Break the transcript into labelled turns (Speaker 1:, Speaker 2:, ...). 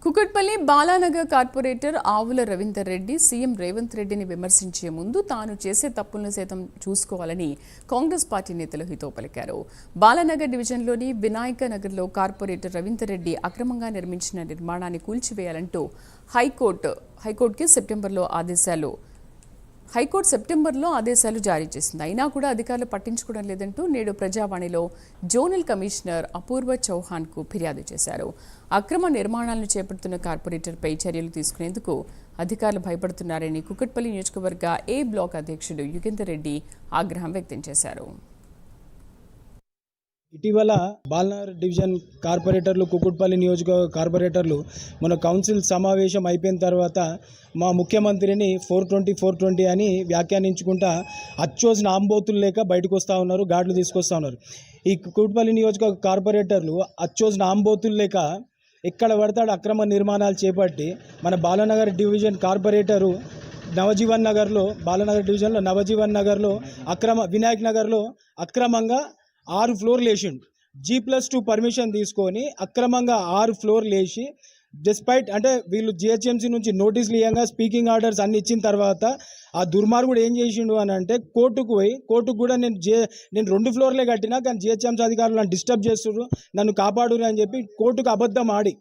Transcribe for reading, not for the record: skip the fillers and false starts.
Speaker 1: Kukatpally Balanagar corporator ఆవుల Ravinder Reddy CM Revanth రెడ్డిని విమర్శించే ముందు తాను చేసే తప్పులను సైతం చూసుకోవాలని కాంగ్రెస్ పార్టీ నేతలు హితవు పలికారు. బాలానగర్ డివిజన్లోని వినాయక నగర్లో కార్పొరేటర్ రవీందర్ రెడ్డి అక్రమంగా నిర్మించిన నిర్మాణాన్ని కూల్చివేయాలంటూ హైకోర్టుకి సెప్టెంబర్లో ఆదేశాలు జారీ చేసింది. అయినా కూడా అధికారులు పట్టించుకోవడం లేదంటూ నేడు ప్రజావాణిలో జోనల్ కమిషనర్ అపూర్వ చౌహాన్కు ఫిర్యాదు చేశారు. అక్రమ నిర్మాణాలను చేపడుతున్న కార్పొరేటర్పై చర్యలు తీసుకునేందుకు అధికారులు భయపడుతున్నారని కుకట్పల్లి నియోజకవర్గ ఏ బ్లాక్ అధ్యక్షుడు యుగేందర్ రెడ్డి ఆగ్రహం వ్యక్తం చేశారు.
Speaker 2: ఇటీవల బాలనగర్ డివిజన్ కార్పొరేటర్లు కుకుట్పల్లి నియోజకవర్గ కార్పొరేటర్లు మన కౌన్సిల్ సమావేశం అయిపోయిన తర్వాత మా ముఖ్యమంత్రిని 420 అని వ్యాఖ్యానించుకుంటా అచ్చోసిన ఆంబోతులు లేక బయటకు వస్తూ ఉన్నారు, గాడ్లు తీసుకొస్తూ ఉన్నారు. ఈ కుకుట్పల్లి నియోజకవర్గ కార్పొరేటర్లు అచ్చోసిన ఆంబోతులు లేక ఎక్కడ పడతాడు అక్రమ నిర్మాణాలు చేపట్టి మన బాలనగర్ డివిజన్ కార్పొరేటరు నవజీవన్ నగర్లో బాలనగర్ డివిజన్లో నవజీవన్ నగర్లో వినాయక్ నగర్లో అక్రమంగా 6 ఫ్లోర్లు వేసిండు. G+2 పర్మిషన్ తీసుకొని అక్రమంగా 6 ఫ్లోర్లు వేసి డిస్పైట్ అంటే వీళ్ళు GHMC నుంచి నోటీసులు ఇవ్వగా స్పీకింగ్ ఆర్డర్స్ అన్ని ఇచ్చిన తర్వాత ఆ దుర్మార్గుడు ఏం చేసిండు అని అంటే కోర్టుకు కూడా నేను 2 ఫ్లోర్లే కట్టినా కానీ GHMC అధికారులు నన్ను డిస్టర్బ్ చేస్తున్నారు, నన్ను కాపాడురు అని చెప్పి కోర్టుకు అబద్ధం ఆడి